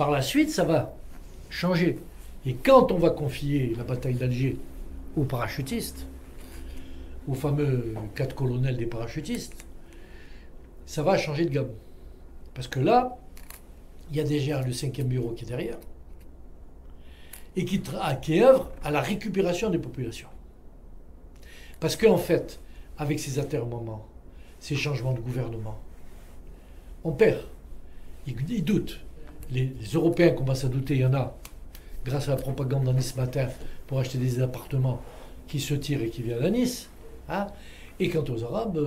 Par la suite, ça va changer. Et quand on va confier la bataille d'Alger aux parachutistes, aux fameux 4 colonels des parachutistes, ça va changer de gamme. Parce que là, il y a déjà le 5e bureau qui est derrière et qui œuvre à la récupération des populations. Parce qu'en fait, avec ces atermoiements, ces changements de gouvernement, on perd. Ils doutent. Les Européens commencent à douter, il y en a, grâce à la propagande à Nice ce matin, pour acheter des appartements qui se tirent et qui viennent à Nice. Hein. Et quant aux Arabes,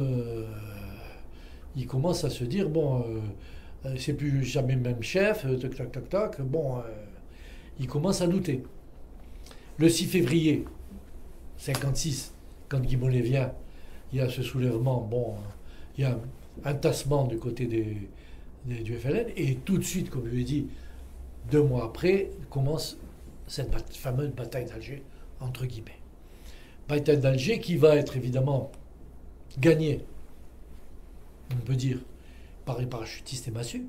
ils commencent à se dire, bon, c'est plus jamais le même chef, tac, tac, tac, tac, bon, ils commencent à douter. Le 6 février 56, quand Guy Mollet vient, il y a ce soulèvement, bon, il y a un tassement du côté du FLN, et tout de suite, comme je l'ai dit, 2 mois après, commence cette fameuse bataille d'Alger, entre guillemets. Bataille d'Alger qui va être évidemment gagnée, on peut dire, par les parachutistes et massus,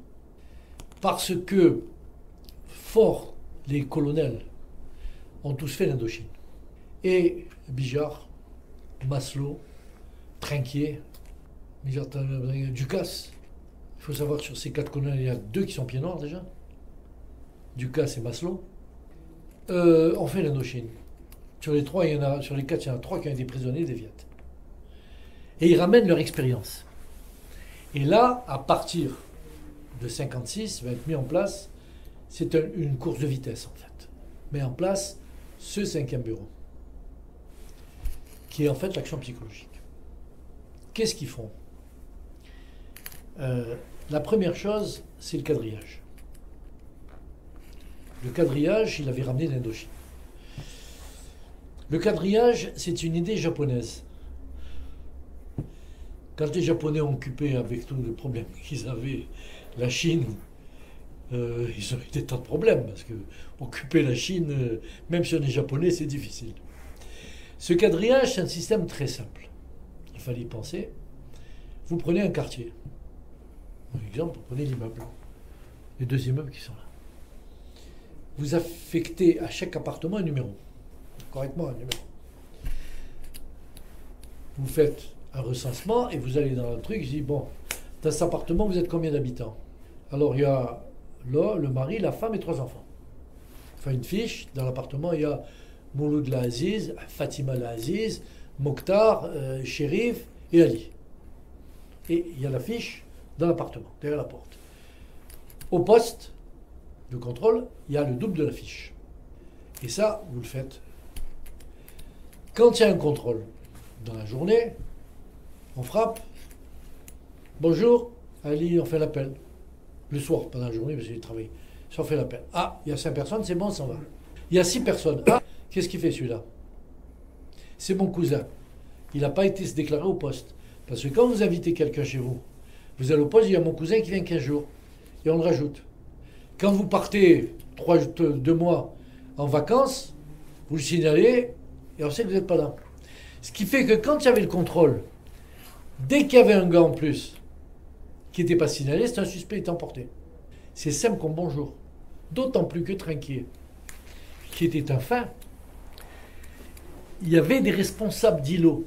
parce que, fort, les colonels ont tous fait l'Indochine. Et Bijard, Masselot, Trinquier, Ducasse. Il faut savoir que sur ces 4 colonels, il y a 2 qui sont pieds noirs déjà. Ducasse et Masselot. On fait l'Indochine. Sur les 4, il y en a 3 qui ont été prisonniers des Viet. Et ils ramènent leur expérience. Et là, à partir de 56, va être mis en place, c'est une course de vitesse en fait, met en place ce 5e bureau, qui est en fait l'action psychologique. Qu'est-ce qu'ils font? La première chose, c'est le quadrillage. Le quadrillage, il avait ramené l'Indochine. Le quadrillage, c'est une idée japonaise. Quand les Japonais ont occupé, avec tous les problèmes qu'ils avaient, la Chine, ils ont eu des tas de problèmes, parce que occuper la Chine, même si on est japonais, c'est difficile. Ce quadrillage, c'est un système très simple. Il fallait y penser. Vous prenez un quartier. Par exemple, vous prenez l'immeuble. Les 2 immeubles qui sont là. Vous affectez à chaque appartement un numéro. Correctement, un numéro. Vous faites un recensement et vous allez dans le truc, je dis, bon, dans cet appartement, vous êtes combien d'habitants? Alors, il y a là, le mari, la femme et 3 enfants. Enfin, une fiche, dans l'appartement, il y a Mouloud Laziz, Fatima Laziz, Mokhtar, Chérif et Ali. Et il y a la fiche dans l'appartement, derrière la porte. Au poste de contrôle, il y a le double de la fiche. Et ça, vous le faites. Quand il y a un contrôle dans la journée, on frappe. Bonjour, Ali, on fait l'appel. Le soir, pendant la journée, parce qu'il travaille. Ça, on fait l'appel. Ah, il y a 5 personnes, c'est bon, ça va. Il y a 6 personnes. Ah, qu'est-ce qu'il fait celui-là? C'est mon cousin. Il n'a pas été se déclarer au poste. Parce que quand vous invitez quelqu'un chez vous, vous allez au poste, il y a mon cousin qui vient 15 jours. Et on le rajoute. Quand vous partez 2 mois en vacances, vous le signalez et on sait que vous n'êtes pas là. Ce qui fait que quand il y avait le contrôle, dès qu'il y avait un gars en plus qui n'était pas signalé, c'est un suspect étant porté. C'est simple comme bonjour. D'autant plus que Trinquier, qui était un fin, il y avait des responsables d'îlots.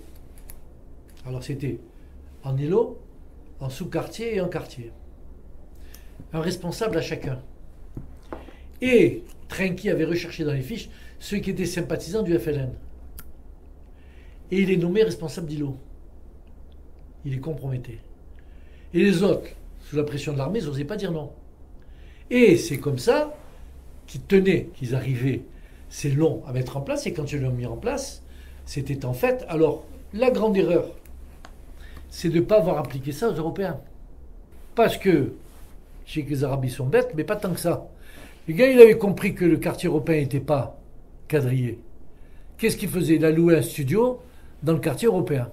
Alors c'était en îlot, en sous-quartier et en quartier. Un responsable à chacun. Et Trinquier avait recherché dans les fiches ceux qui étaient sympathisants du FLN. Et il est nommé responsable d'îlot. Il est comprometté. Et les autres, sous la pression de l'armée, ils n'osaient pas dire non. Et c'est comme ça qu'ils tenaient, qu'ils arrivaient. C'est long à mettre en place, et quand ils l'ont mis en place, c'était en fait... Alors, la grande erreur, c'est de ne pas avoir appliqué ça aux Européens. Parce que, je sais que les Arabes, ils sont bêtes, mais pas tant que ça. Le gars, il avait compris que le quartier européen n'était pas quadrillé. Qu'est-ce qu'il faisait? Il a loué un studio dans le quartier européen.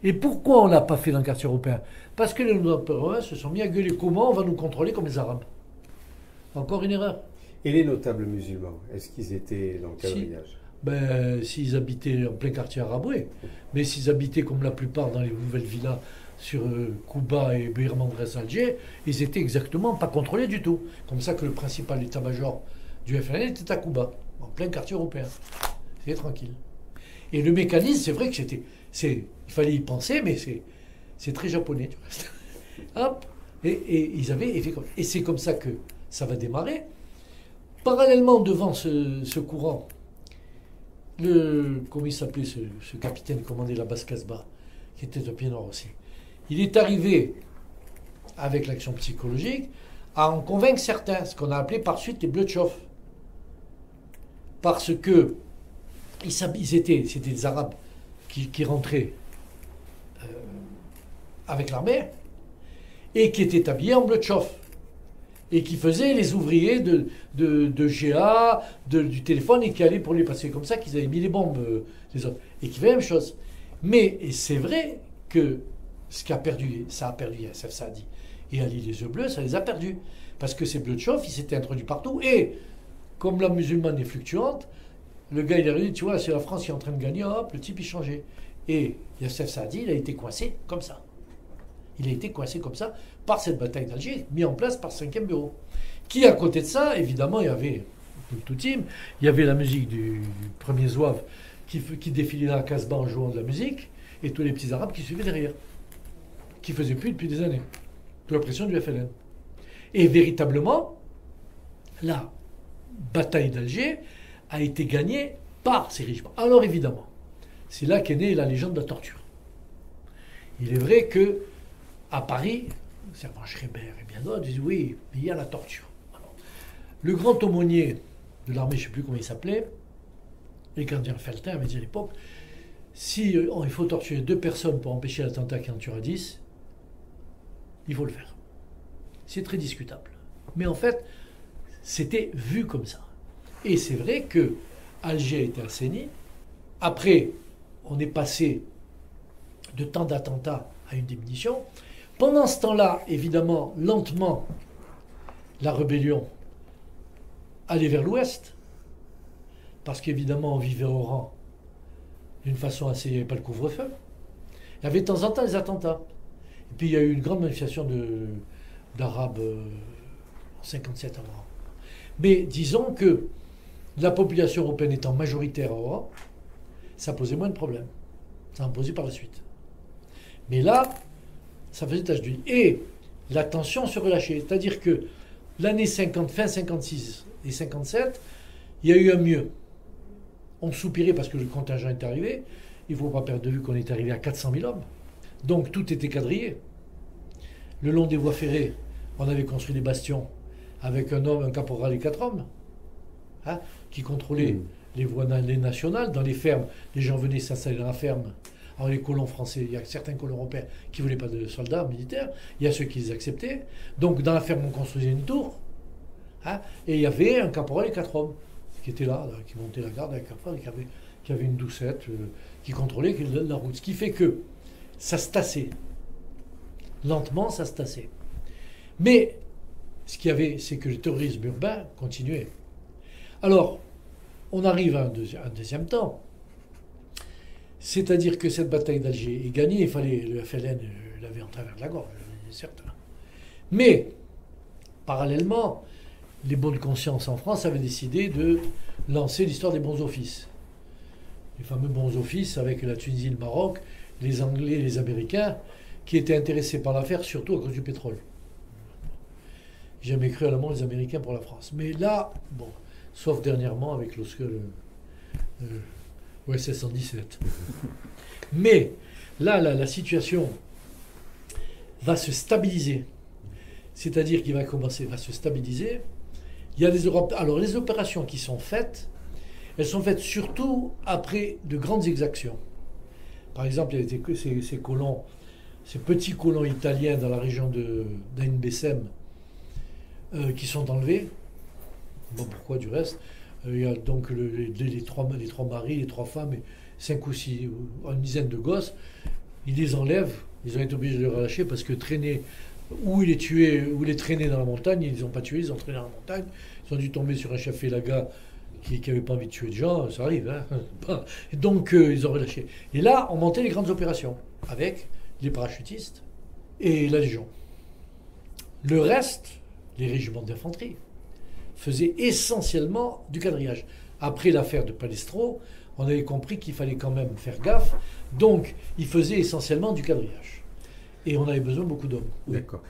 Et pourquoi on ne l'a pas fait dans le quartier européen? Parce que les Européens se sont mis à gueuler comment on va nous contrôler comme les Arabes. Encore une erreur. Et les notables musulmans, est-ce qu'ils étaient dans le quadrillage? Ben, s'ils habitaient en plein quartier arabe, oui. Mais s'ils habitaient comme la plupart dans les nouvelles villas sur Cuba et Birmandres Alger, ils étaient exactement pas contrôlés du tout. Comme ça que le principal état-major du FLN était à Cuba, en plein quartier européen. C'était tranquille. Et le mécanisme, c'est vrai que il fallait y penser, mais c'est très japonais. Tu vois. Hop, et ils avaient fait comme ça. Et c'est comme ça que ça va démarrer. Parallèlement, devant ce courant, comment il s'appelait ce capitaine qui commandait la basse Casbah, qui était au pied nord aussi. Il est arrivé, avec l'action psychologique, à en convaincre certains, ce qu'on a appelé par suite les Blutchow. Parce que c'était des Arabes qui rentraient avec l'armée et qui étaient habillés en Blutchow et qui faisaient les ouvriers de GA, du téléphone et qui allaient pour les passer comme ça, qu'ils avaient mis les bombes, les autres. Et qui faisaient la même chose. Mais c'est vrai que ce qui a perdu, ça a perdu Yassef Saadi. Et Ali les yeux bleus, ça les a perdus. Parce que ces Blutchow, ils s'étaient introduits partout. Et comme la musulmane est fluctuante, le gars, il a dit, tu vois, c'est la France qui est en train de gagner, hop, le type, il changeait. Et Yassef Saadi, il a été coincé comme ça. Il a été coincé comme ça par cette bataille d'Alger, mis en place par 5e bureau. Qui, à côté de ça, évidemment, il y avait tout team, il y avait la musique du premier zouave qui défilait dans la Casbah en jouant de la musique, et tous les petits Arabes qui suivaient derrière, qui faisaient plus depuis des années, sous la pression du FLN. Et véritablement, la bataille d'Alger a été gagnée par ces régimes. Alors évidemment, c'est là qu'est née la légende de la torture. Il est vrai que à Paris, Servan Schreiber et bien d'autres disent oui, mais il y a la torture. Alors, le grand aumônier de l'armée, je ne sais plus comment il s'appelait, les gardiens Feltin avait dit à l'époque, si il faut torturer 2 personnes pour empêcher l'attentat qui en tuera 10, il faut le faire. C'est très discutable. Mais en fait, c'était vu comme ça. Et c'est vrai que Alger a été assaini. Après, on est passé de tant d'attentats à une diminution. Pendant ce temps-là, évidemment, lentement, la rébellion allait vers l'ouest, parce qu'évidemment, on vivait au rang d'une façon assez... Il n'y avait pas le couvre-feu. Il y avait de temps en temps des attentats. Et puis, il y a eu une grande manifestation d'Arabes en 1957 à Oran. Mais disons que la population européenne étant majoritaire à Oran, ça posait moins de problèmes. Ça en posait par la suite. Mais là, ça faisait tache d'huile. Et la tension se relâchait. C'est-à-dire que l'année 50, fin 56 et 57, il y a eu un mieux. On soupirait parce que le contingent est arrivé. Il ne faut pas perdre de vue qu'on est arrivé à 400 000 hommes. Donc tout était quadrillé. Le long des voies ferrées, on avait construit des bastions avec un homme, un caporal et 4 hommes, hein, qui contrôlaient les voies nationales. Dans les fermes, les gens venaient s'installer dans la ferme. Alors les colons français, il y a certains colons européens qui ne voulaient pas de soldats militaires, il y a ceux qui les acceptaient. Donc dans la ferme, on construisait une tour, hein, et il y avait un caporal et 4 hommes qui étaient là, qui montaient la garde avec un caporal, qui avait une doucette, qui contrôlait la route. Ce qui fait que ça se tassait. Lentement, ça se tassait. Mais ce qu'il y avait, c'est que le terrorisme urbain continuait. Alors, on arrive à un deuxième temps. C'est-à-dire que cette bataille d'Alger est gagnée, il fallait, le FLN l'avait en travers de la gorge, c'est certain. Mais, parallèlement, les bonnes consciences en France avaient décidé de lancer l'histoire des bons offices. Les fameux bons offices avec la Tunisie, le Maroc, les Anglais, les Américains, qui étaient intéressés par l'affaire, surtout à cause du pétrole. J'ai jamais cru à l'amour des Américains pour la France. Mais là, bon, sauf dernièrement avec lorsque OSS 117. Mais là, la situation va se stabiliser. C'est-à-dire qu'il va se stabiliser. Il y a alors les opérations qui sont faites, elles sont faites surtout après de grandes exactions. Par exemple, il y a ces colons, ces petits colons italiens dans la région d'Ain Bessem qui sont enlevés. Bon, pourquoi du reste il y a donc les trois maris, les 3 femmes, et 5 ou 6, une dizaine de gosses. Ils les enlèvent, ils ont été obligés de les relâcher parce que traîner, ou ils les tuaient, ou les traînaient dans la montagne, ils ne les ont pas tués, ils ont traîné dans la montagne. Ils ont dû tomber sur un chef Félaga qui n'avait pas envie de tuer de gens, ça arrive. Et donc ils ont relâché. Et là, on montait les grandes opérations avec les parachutistes, et la Légion. Le reste, les régiments d'infanterie, faisaient essentiellement du quadrillage. Après l'affaire de Palestro, on avait compris qu'il fallait quand même faire gaffe. Donc, ils faisaient essentiellement du quadrillage. Et on avait besoin de beaucoup d'hommes. Oui. D'accord.